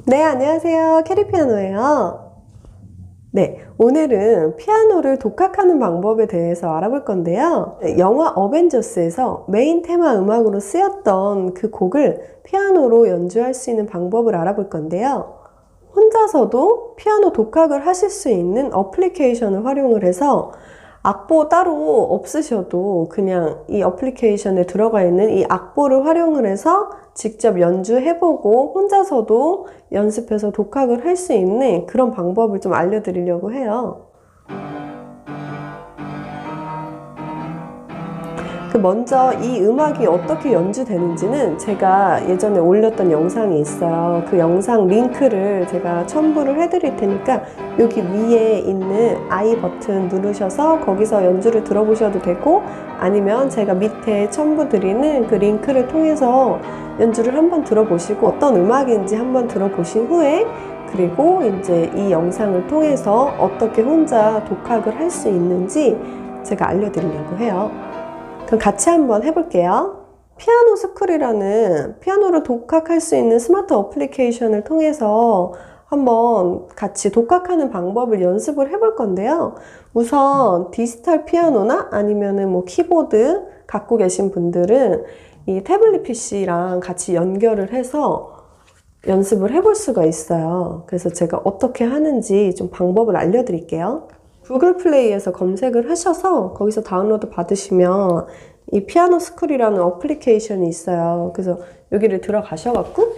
네, 안녕하세요. 캐리피아노예요. 네, 오늘은 피아노를 독학하는 방법에 대해서 알아볼 건데요. 영화 어벤져스에서 메인 테마 음악으로 쓰였던 그 곡을 피아노로 연주할 수 있는 방법을 알아볼 건데요. 혼자서도 피아노 독학을 하실 수 있는 어플리케이션을 활용을 해서 악보 따로 없으셔도 그냥 이 어플리케이션에 들어가 있는 이 악보를 활용을 해서 직접 연주해보고 혼자서도 연습해서 독학을 할 수 있는 그런 방법을 좀 알려드리려고 해요. 먼저 이 음악이 어떻게 연주되는지는 제가 예전에 올렸던 영상이 있어요. 그 영상 링크를 제가 첨부를 해드릴 테니까 여기 위에 있는 I 버튼 누르셔서 거기서 연주를 들어보셔도 되고, 아니면 제가 밑에 첨부 드리는 그 링크를 통해서 연주를 한번 들어보시고 어떤 음악인지 한번 들어보신 후에, 그리고 이제 이 영상을 통해서 어떻게 혼자 독학을 할 수 있는지 제가 알려드리려고 해요. 그럼 같이 한번 해볼게요. 피아노 스쿨이라는 피아노를 독학할 수 있는 스마트 어플리케이션을 통해서 한번 같이 독학하는 방법을 연습을 해볼 건데요. 우선 디지털 피아노나 아니면은 뭐 키보드 갖고 계신 분들은 이 태블릿 PC랑 같이 연결을 해서 연습을 해볼 수가 있어요. 그래서 제가 어떻게 하는지 좀 방법을 알려드릴게요. 구글 플레이에서 검색을 하셔서 거기서 다운로드 받으시면 이 피아노 스쿨이라는 어플리케이션이 있어요. 그래서 여기를 들어가셔갖고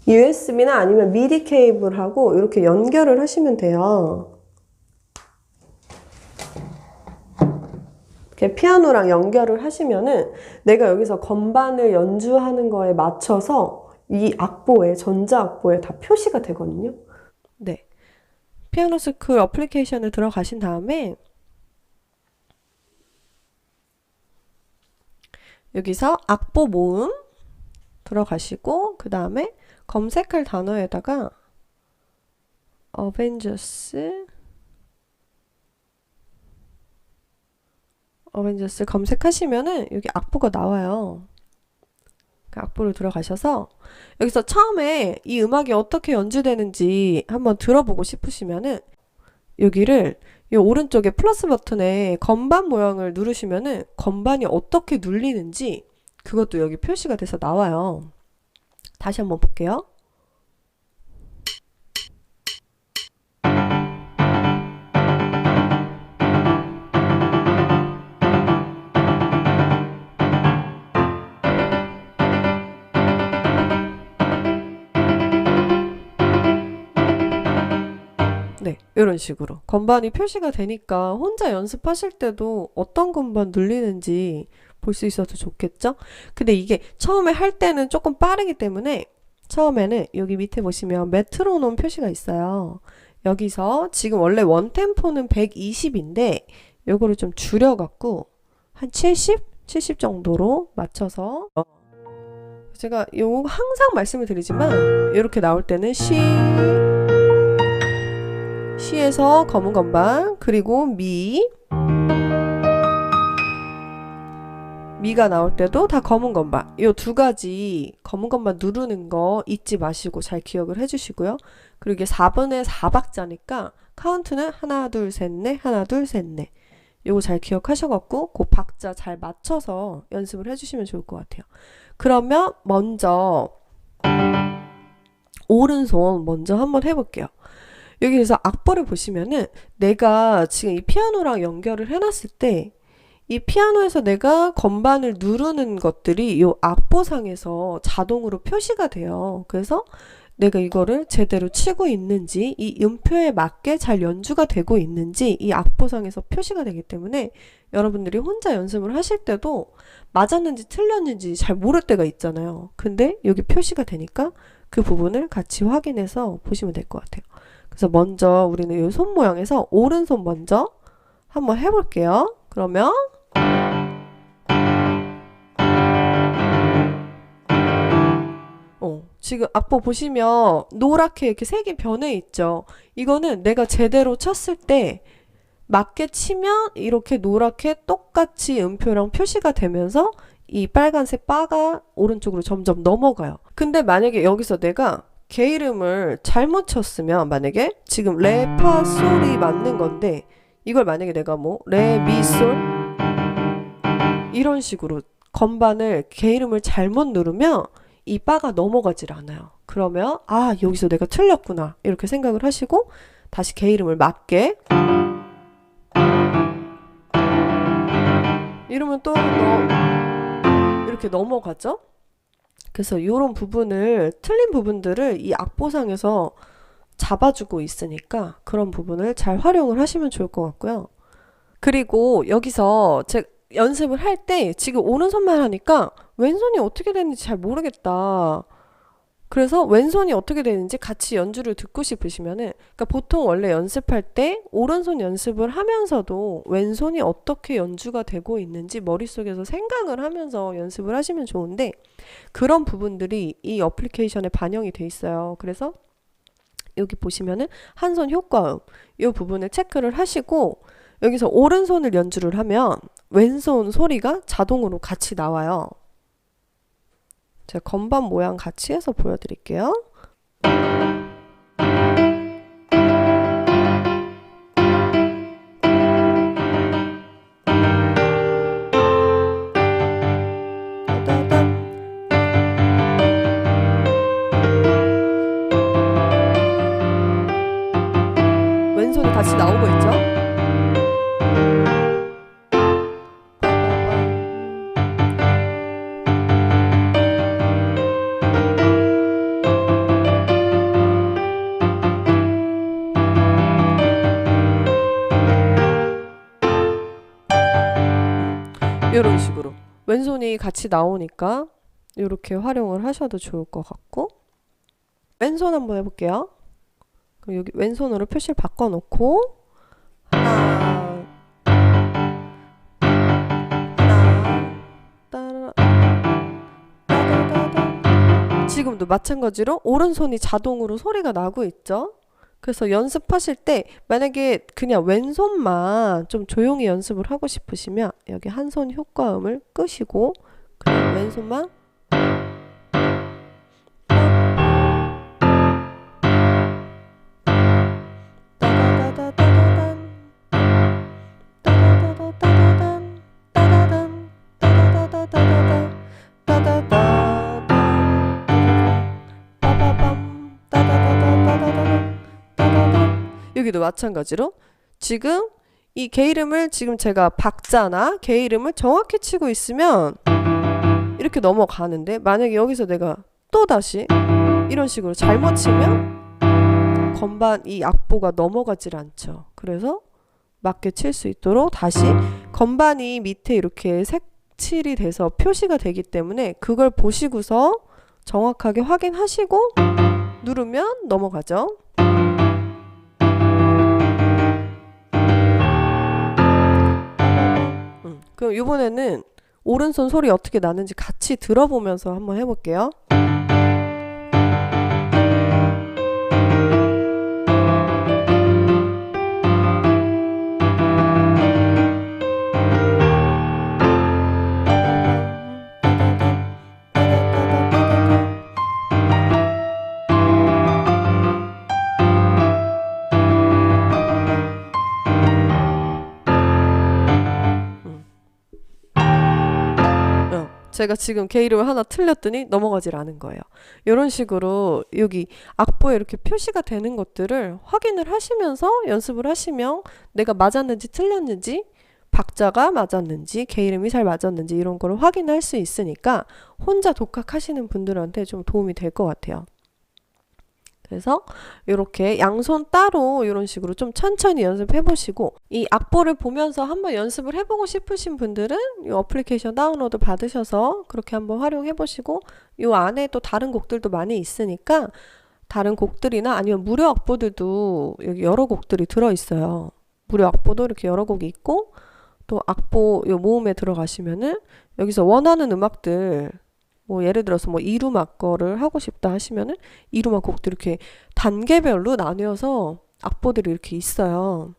USB나 아니면 미디 케이블하고 이렇게 연결을 하시면 돼요. 이렇게 피아노랑 연결을 하시면은 내가 여기서 건반을 연주하는 거에 맞춰서 이 악보에, 전자 악보에 다 표시가 되거든요. 네. 피아노 스쿨 어플리케이션을 들어가신 다음에 여기서 악보 모음 들어가시고 그 다음에 검색할 단어에다가 어벤져스 검색하시면은 여기 악보가 나와요. 그 악보를 들어가셔서 여기서 처음에 이 음악이 어떻게 연주되는지 한번 들어보고 싶으시면은 여기를 이 오른쪽에 플러스 버튼에 건반 모양을 누르시면은 건반이 어떻게 눌리는지 그것도 여기 표시가 돼서 나와요. 다시 한번 볼게요. 네, 이런 식으로 건반이 표시가 되니까 혼자 연습하실 때도 어떤 건반 눌리는지 볼 수 있어서 좋겠죠? 근데 이게 처음에 할 때는 조금 빠르기 때문에 처음에는 여기 밑에 보시면 메트로놈 표시가 있어요. 여기서 지금 원래 원템포는 120인데 요거를 좀 줄여갖고 한 70 정도로 맞춰서 제가 요거 항상 말씀을 드리지만 이렇게 나올 때는 C에서 검은 건반, 그리고 미가 나올 때도 다 검은 건반. 이 두 가지 검은 건반 누르는 거 잊지 마시고 잘 기억을 해주시고요. 그리고 이게 4분의 4박자니까 카운트는 하나, 둘, 셋, 넷, 하나, 둘, 셋, 넷. 요거 잘 기억하셔갖고 그 박자 잘 맞춰서 연습을 해주시면 좋을 것 같아요. 그러면 먼저 오른손 먼저 한번 해볼게요. 여기서 악보를 보시면은 내가 지금 이 피아노랑 연결을 해놨을 때 이 피아노에서 내가 건반을 누르는 것들이 이 악보상에서 자동으로 표시가 돼요. 그래서 내가 이거를 제대로 치고 있는지, 이 음표에 맞게 잘 연주가 되고 있는지 이 악보상에서 표시가 되기 때문에 여러분들이 혼자 연습을 하실 때도 맞았는지 틀렸는지 잘 모를 때가 있잖아요. 근데 여기 표시가 되니까 그 부분을 같이 확인해서 보시면 될 것 같아요. 그래서 먼저 우리는 이 손 모양에서 오른손 먼저 한번 해볼게요. 그러면 지금 악보 보시면 노랗게 이렇게 색이 변해 있죠. 이거는 내가 제대로 쳤을 때 맞게 치면 이렇게 노랗게 똑같이 음표랑 표시가 되면서 이 빨간색 바가 오른쪽으로 점점 넘어가요. 근데 만약에 여기서 내가 개 이름을 잘못 쳤으면, 만약에 지금 레, 파, 솔이 맞는 건데 이걸 만약에 내가 뭐 레, 미, 솔 이런 식으로 건반을 개 이름을 잘못 누르면 이 바가 넘어가질 않아요. 그러면 아, 여기서 내가 틀렸구나 이렇게 생각을 하시고 다시 개 이름을 맞게 이러면 또 이렇게 넘어가죠. 그래서 이런 부분을, 틀린 부분들을 이 악보상에서 잡아주고 있으니까 그런 부분을 잘 활용을 하시면 좋을 것 같고요. 그리고 여기서 제가 연습을 할 때 지금 오른손만 하니까 왼손이 어떻게 되는지 잘 모르겠다. 그래서 왼손이 어떻게 되는지 같이 연주를 듣고 싶으시면은, 그러니까 보통 원래 연습할 때 오른손 연습을 하면서도 왼손이 어떻게 연주가 되고 있는지 머릿속에서 생각을 하면서 연습을 하시면 좋은데, 그런 부분들이 이 어플리케이션에 반영이 돼 있어요. 그래서 여기 보시면은 한 손 효과음 이 부분을 체크를 하시고 여기서 오른손을 연주를 하면 왼손 소리가 자동으로 같이 나와요. 제가 건반 모양 같이 해서 보여드릴게요. 왼손이 같이 나오고 있죠? 이런 식으로 왼손이 같이 나오니까 이렇게 활용을 하셔도 좋을 것 같고, 왼손 한번 해볼게요. 그럼 여기 왼손으로 표시를 바꿔놓고 하나 따라따다다. 지금도 마찬가지로 오른손이 자동으로 소리가 나고 있죠. 그래서 연습하실 때 만약에 그냥 왼손만 좀 조용히 연습을 하고 싶으시면 여기 한 손 효과음을 끄시고 그냥 왼손만 여기도 마찬가지로 지금 이 개 이름을 지금 제가 박자나 개 이름을 정확히 치고 있으면 이렇게 넘어가는데, 만약에 여기서 내가 또 다시 이런 식으로 잘못 치면 건반 이 악보가 넘어가질 않죠. 그래서 맞게 칠 수 있도록 다시 건반이 밑에 이렇게 색칠이 돼서 표시가 되기 때문에 그걸 보시고서 정확하게 확인하시고 누르면 넘어가죠. 그럼 이번에는 오른손 소리 어떻게 나는지 같이 들어보면서 한번 해볼게요. 제가 지금 개 이름을 하나 틀렸더니 넘어가질 않은 거예요. 이런 식으로 여기 악보에 이렇게 표시가 되는 것들을 확인을 하시면서 연습을 하시면 내가 맞았는지 틀렸는지, 박자가 맞았는지, 개 이름이 잘 맞았는지 이런 거를 확인할 수 있으니까 혼자 독학하시는 분들한테 좀 도움이 될 것 같아요. 그래서 이렇게 양손 따로 이런 식으로 좀 천천히 연습해 보시고, 이 악보를 보면서 한번 연습을 해보고 싶으신 분들은 이 어플리케이션 다운로드 받으셔서 그렇게 한번 활용해 보시고, 이 안에 또 다른 곡들도 많이 있으니까 다른 곡들이나 아니면 무료 악보들도 여기 여러 곡들이 들어있어요. 무료 악보도 이렇게 여러 곡이 있고, 또 악보 요 모음에 들어가시면은 여기서 원하는 음악들, 뭐 예를 들어서 뭐 이루막 거를 하고 싶다 하시면은 이루막 곡들 이렇게 단계별로 나뉘어서 악보들이 이렇게 있어요.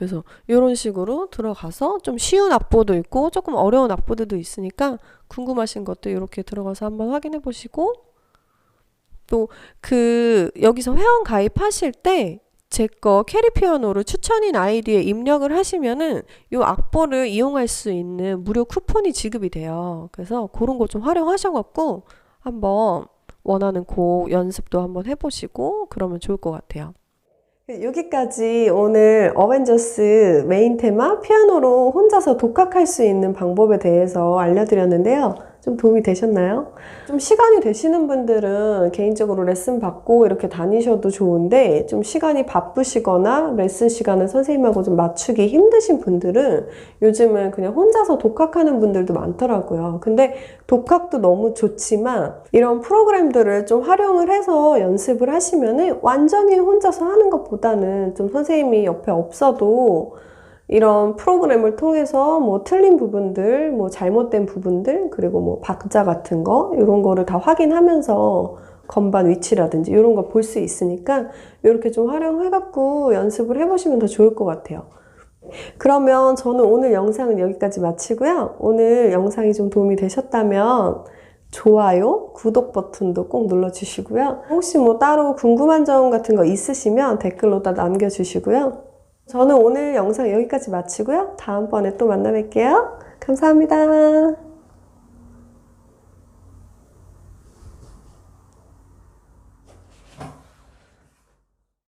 그래서 이런 식으로 들어가서 좀 쉬운 악보도 있고 조금 어려운 악보들도 있으니까 궁금하신 것도 이렇게 들어가서 한번 확인해 보시고, 또 여기서 회원 가입하실 때 제 거 캐리피아노를 추천인 아이디에 입력을 하시면은 이 악보를 이용할 수 있는 무료 쿠폰이 지급이 돼요. 그래서 그런 거 좀 활용하셔갖고 한번 원하는 곡 연습도 한번 해보시고 그러면 좋을 것 같아요. 여기까지 오늘 어벤져스 메인 테마 피아노로 혼자서 독학할 수 있는 방법에 대해서 알려드렸는데요. 좀 도움이 되셨나요? 좀 시간이 되시는 분들은 개인적으로 레슨 받고 이렇게 다니셔도 좋은데, 좀 시간이 바쁘시거나 레슨 시간을 선생님하고 좀 맞추기 힘드신 분들은 요즘은 그냥 혼자서 독학하는 분들도 많더라고요. 근데 독학도 너무 좋지만 이런 프로그램들을 좀 활용을 해서 연습을 하시면은 완전히 혼자서 하는 것보다는 좀 선생님이 옆에 없어도 이런 프로그램을 통해서 뭐 틀린 부분들, 뭐 잘못된 부분들, 그리고 뭐 박자 같은 거, 이런 거를 다 확인하면서 건반 위치라든지 이런 거 볼 수 있으니까 이렇게 좀 활용해갖고 연습을 해보시면 더 좋을 것 같아요. 그러면 저는 오늘 영상은 여기까지 마치고요. 오늘 영상이 좀 도움이 되셨다면 좋아요, 구독 버튼도 꼭 눌러주시고요. 혹시 뭐 따로 궁금한 점 같은 거 있으시면 댓글로 다 남겨주시고요. 저는 오늘 영상 여기까지 마치고요. 다음번에 또 만나 뵐게요. 감사합니다.